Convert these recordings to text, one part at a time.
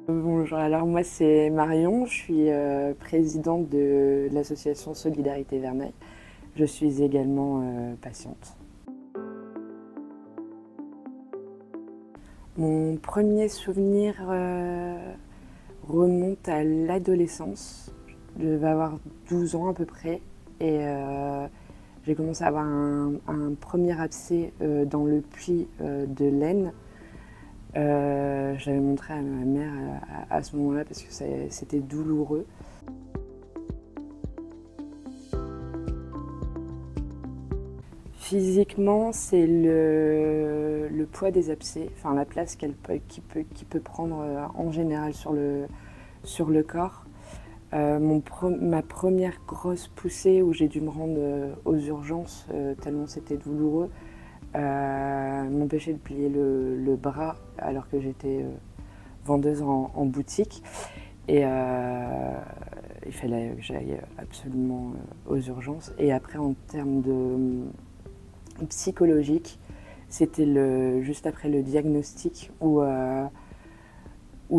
Bonjour, alors moi c'est Marion, je suis présidente de l'association Solidarité Verneuil. Je suis également patiente. Mon premier souvenir remonte à l'adolescence. Je devais avoir 12 ans à peu près et j'ai commencé à avoir un premier abcès dans le puits de l'Aisne. J'avais montré à ma mère à ce moment-là parce que c'était douloureux. Physiquement, c'est le poids des abcès, enfin la place qu'il peut prendre en général sur le corps. Ma première grosse poussée où j'ai dû me rendre aux urgences tellement c'était douloureux, m'empêchait de plier le bras alors que j'étais vendeuse en boutique. Et il fallait que j'aille absolument aux urgences. Et après, en termes de psychologique, c'était juste après le diagnostic où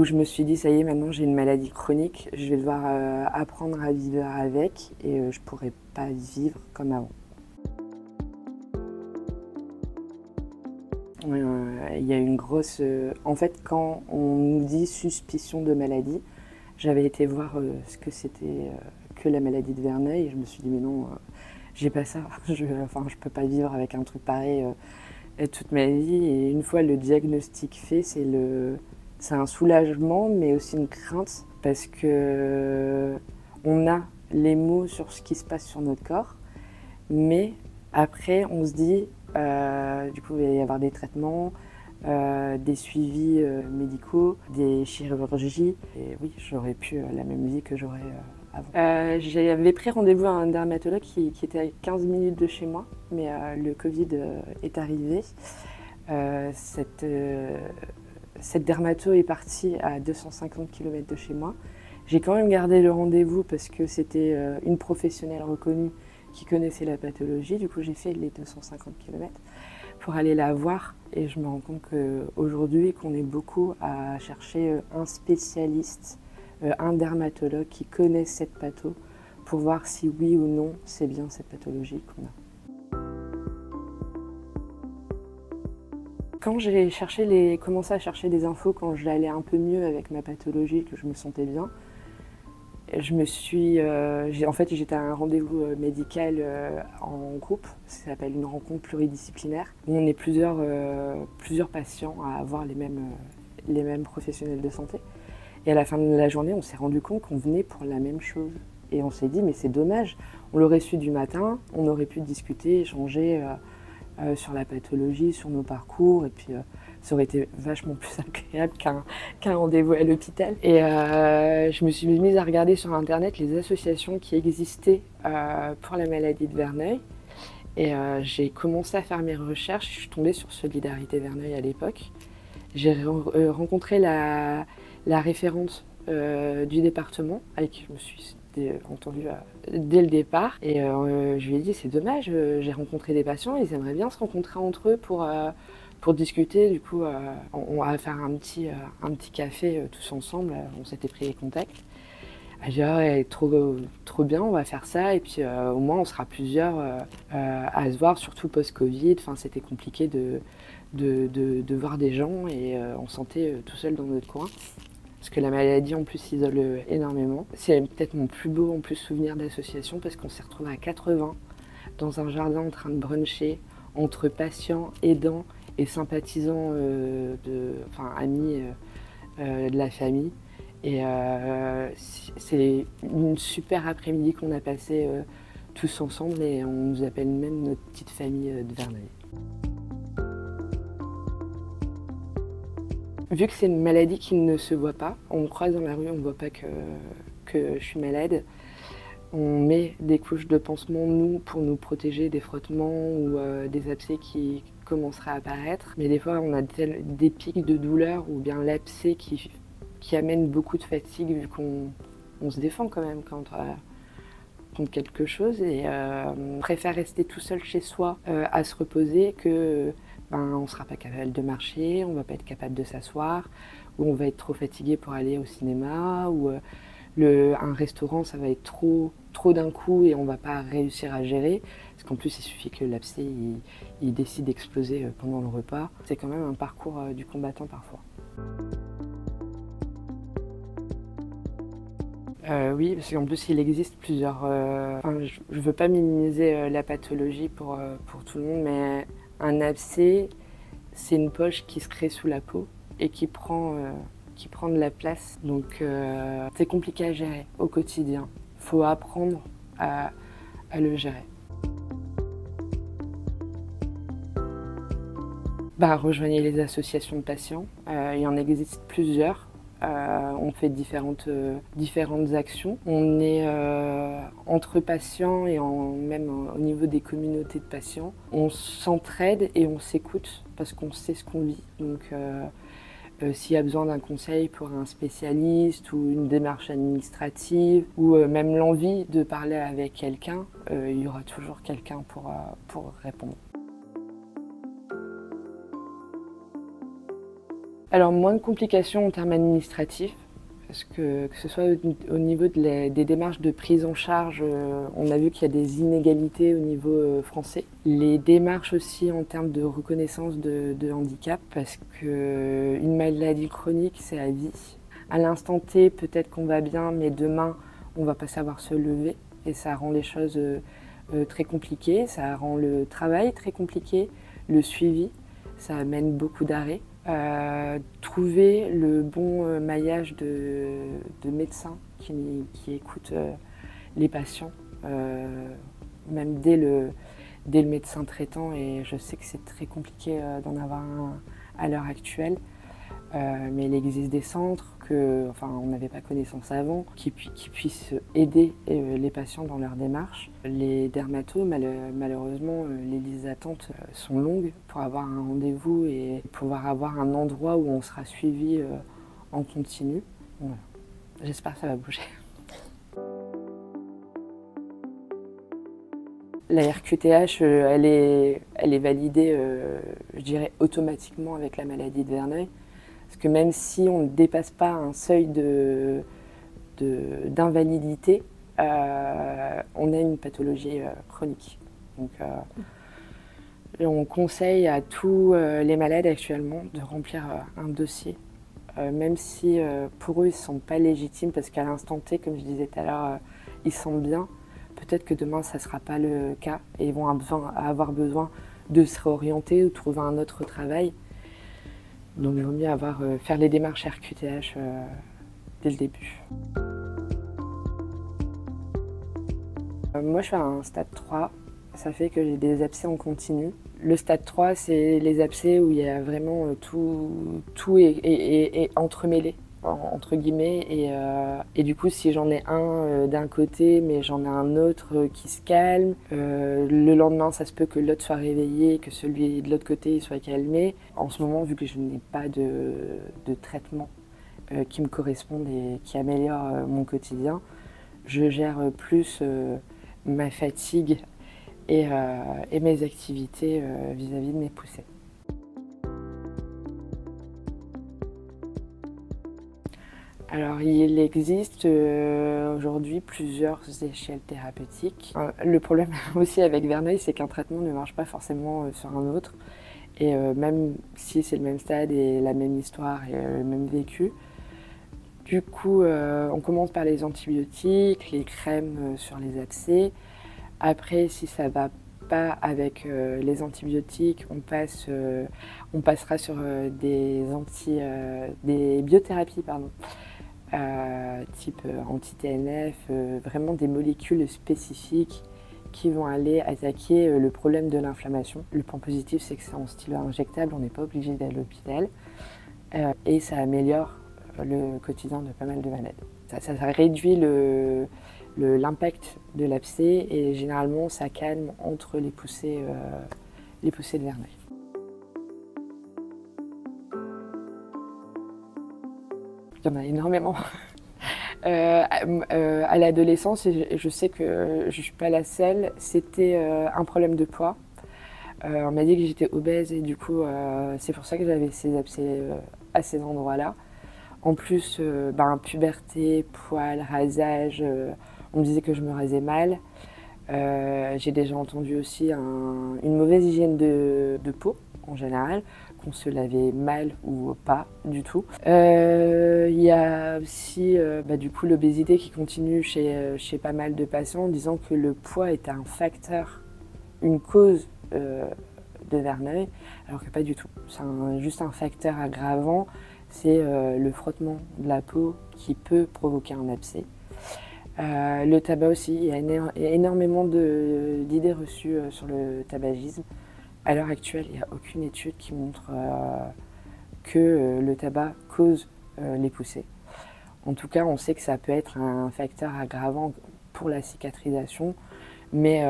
je me suis dit, ça y est, maintenant j'ai une maladie chronique, je vais devoir apprendre à vivre avec et je ne pourrai pas vivre comme avant. Il y a une grosse... en fait, quand on nous dit suspicion de maladie, j'avais été voir ce que c'était que la maladie de Verneuil et je me suis dit, mais non, j'ai pas ça. Je peux pas vivre avec un truc pareil toute ma vie. Et une fois le diagnostic fait, c'est un soulagement, mais aussi une crainte parce que on a les mots sur ce qui se passe sur notre corps, mais après, on se dit, du coup, il va y avoir des traitements, des suivis médicaux, des chirurgies. Et oui, j'aurais pu la même vie que j'aurais avant. J'avais pris rendez-vous à un dermatologue qui était à 15 minutes de chez moi, mais le Covid est arrivé. Cette dermato est partie à 250 km de chez moi. J'ai quand même gardé le rendez-vous parce que c'était une professionnelle reconnue qui connaissait la pathologie. Du coup, j'ai fait les 250 km pour aller la voir. Et je me rends compte qu'aujourd'hui, qu'on est beaucoup à chercher un spécialiste, un dermatologue qui connaît cette patho pour voir si oui ou non c'est bien cette pathologie qu'on a. Quand j'ai commencé à chercher des infos, quand j'allais un peu mieux avec ma pathologie, que je me sentais bien, j'étais à un rendez-vous médical en groupe, ça s'appelle une rencontre pluridisciplinaire, où on est plusieurs patients à avoir les mêmes professionnels de santé. Et à la fin de la journée, on s'est rendu compte qu'on venait pour la même chose. Et on s'est dit, mais c'est dommage, on l'aurait su du matin, on aurait pu discuter, échanger sur la pathologie, sur nos parcours, et puis ça aurait été vachement plus agréable qu'un rendez-vous à l'hôpital. Et je me suis mise à regarder sur internet les associations qui existaient pour la maladie de Verneuil. Et j'ai commencé à faire mes recherches, je suis tombée sur Solidarité Verneuil à l'époque. J'ai rencontré la référente du département, avec qui je me suis entendue dès le départ. Et je lui ai dit, c'est dommage, j'ai rencontré des patients, ils aimeraient bien se rencontrer entre eux pour discuter. Du coup, on va faire un petit café tous ensemble, on s'était pris les contacts. Elle dit, ah ouais, trop bien, on va faire ça. Et puis au moins, on sera plusieurs à se voir, surtout post-Covid. Enfin, c'était compliqué de voir des gens et on se sentait tout seul dans notre coin. Parce que la maladie en plus isole énormément. C'est peut-être mon plus beau en plus souvenir d'association parce qu'on s'est retrouvés à 80 dans un jardin en train de bruncher entre patients, aidants et sympathisants, amis de la famille. Et c'est une super après-midi qu'on a passé tous ensemble et on nous appelle même notre petite famille de Verneuil. Vu que c'est une maladie qui ne se voit pas, on me croise dans la rue, on ne voit pas que je suis malade. On met des couches de pansement, nous, pour nous protéger des frottements ou des abcès qui commenceraient à apparaître. Mais des fois, on a des pics de douleur ou bien l'abcès qui amène beaucoup de fatigue vu qu'on se défend quand même contre quelque chose. Et on préfère rester tout seul chez soi à se reposer que on ne sera pas capable de marcher, on ne va pas être capable de s'asseoir, ou on va être trop fatigué pour aller au cinéma, ou un restaurant, ça va être trop d'un coup et on ne va pas réussir à gérer. Parce qu'en plus, il suffit que l'abcès il décide d'exploser pendant le repas. C'est quand même un parcours du combattant parfois. Oui, parce qu'en plus, il existe plusieurs... je ne veux pas minimiser la pathologie pour tout le monde, mais un abcès, c'est une poche qui se crée sous la peau et qui prend de la place. Donc, c'est compliqué à gérer au quotidien. Il faut apprendre à le gérer. Rejoignez les associations de patients. Il y en existe plusieurs. On fait différentes actions. On est entre patients et même au niveau des communautés de patients. On s'entraide et on s'écoute parce qu'on sait ce qu'on vit. Donc, s'il y a besoin d'un conseil pour un spécialiste ou une démarche administrative ou même l'envie de parler avec quelqu'un, il y aura toujours quelqu'un pour répondre. Alors, moins de complications en termes administratifs, parce que ce soit au niveau des démarches de prise en charge, on a vu qu'il y a des inégalités au niveau français. Les démarches aussi en termes de reconnaissance de handicap, parce qu'une maladie chronique, c'est à vie. À l'instant T, peut-être qu'on va bien, mais demain, on ne va pas savoir se lever. Et ça rend les choses très compliquées, ça rend le travail très compliqué, le suivi, ça amène beaucoup d'arrêts. Trouver le bon maillage de médecins qui écoutent les patients, même dès le médecin traitant, et je sais que c'est très compliqué d'en avoir un à l'heure actuelle, mais il existe des centres on n'avait pas connaissance avant, qui puissent aider les patients dans leur démarche. Les dermatos, malheureusement, les listes d'attente sont longues pour avoir un rendez-vous et pouvoir avoir un endroit où on sera suivi en continu. Voilà. J'espère que ça va bouger. La RQTH, elle est validée, je dirais, automatiquement avec la maladie de Verneuil. Parce que même si on ne dépasse pas un seuil d'invalidité, on a une pathologie chronique. Donc, on conseille à tous les malades actuellement de remplir un dossier, même si pour eux, ils ne sont pas légitimes, parce qu'à l'instant T, comme je disais tout à l'heure, ils se sentent bien. Peut-être que demain, ça ne sera pas le cas et ils vont avoir besoin de se réorienter ou trouver un autre travail. Donc il vaut mieux faire les démarches RQTH dès le début. Moi je fais un stade 3, ça fait que j'ai des abcès en continu. Le stade 3, c'est les abcès où il y a vraiment tout est entremêlé, entre guillemets. Et du coup, si j'en ai un d'un côté, mais j'en ai un autre qui se calme, le lendemain, ça se peut que l'autre soit réveillé, que celui de l'autre côté soit calmé. En ce moment, vu que je n'ai pas de traitement qui me corresponde et qui améliore mon quotidien, je gère plus ma fatigue et mes activités vis-à-vis de mes poussées. Alors, il existe aujourd'hui plusieurs échelles thérapeutiques. Le problème aussi avec Verneuil, c'est qu'un traitement ne marche pas forcément sur un autre. Et même si c'est le même stade et la même histoire et le même vécu, du coup, on commence par les antibiotiques, les crèmes sur les abcès. Après, si ça ne va pas avec les antibiotiques, on passera sur des biothérapies, type anti-TNF, vraiment des molécules spécifiques qui vont aller attaquer le problème de l'inflammation. Le point positif, c'est que c'est en style injectable, on n'est pas obligé d'aller à l'hôpital, et ça améliore le quotidien de pas mal de malades. Ça réduit l'impact de l'abcès et généralement ça calme entre les poussées de Verneuil. Il y en a énormément. À l'adolescence, et je sais que je ne suis pas la seule, c'était un problème de poids. On m'a dit que j'étais obèse et du coup, c'est pour ça que j'avais ces abcès à ces endroits-là. En plus, puberté, poils, rasage, on me disait que je me rasais mal. J'ai déjà entendu aussi une mauvaise hygiène de peau en général, qu'on se lavait mal ou pas du tout. Il y a aussi du coup l'obésité qui continue chez pas mal de patients en disant que le poids est un facteur, une cause de Verneuil, alors que pas du tout. C'est juste un facteur aggravant, c'est le frottement de la peau qui peut provoquer un abcès. Le tabac aussi, il y a énormément d'idées reçues sur le tabagisme. À l'heure actuelle, il n'y a aucune étude qui montre que le tabac cause les poussées. En tout cas, on sait que ça peut être un facteur aggravant pour la cicatrisation, mais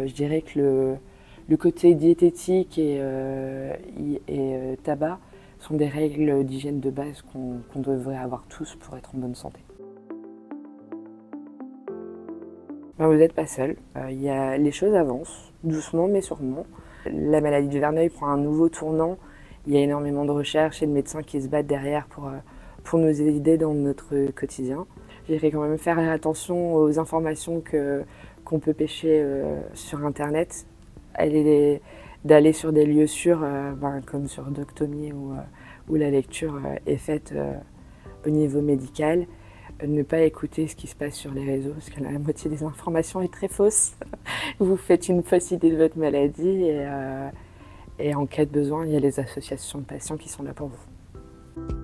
je dirais que le côté diététique et tabac sont des règles d'hygiène de base qu'on devrait avoir tous pour être en bonne santé. Vous n'êtes pas seul, les choses avancent, doucement mais sûrement. La maladie de Verneuil prend un nouveau tournant, il y a énormément de recherches et de médecins qui se battent derrière pour nous aider dans notre quotidien. J'irai quand même faire attention aux informations qu'on peut pêcher sur internet, d'aller sur des lieux sûrs comme sur Doctomy où la lecture est faite au niveau médical. Ne pas écouter ce qui se passe sur les réseaux, parce que la moitié des informations est très fausse. Vous faites une fausse idée de votre maladie et en cas de besoin, il y a les associations de patients qui sont là pour vous.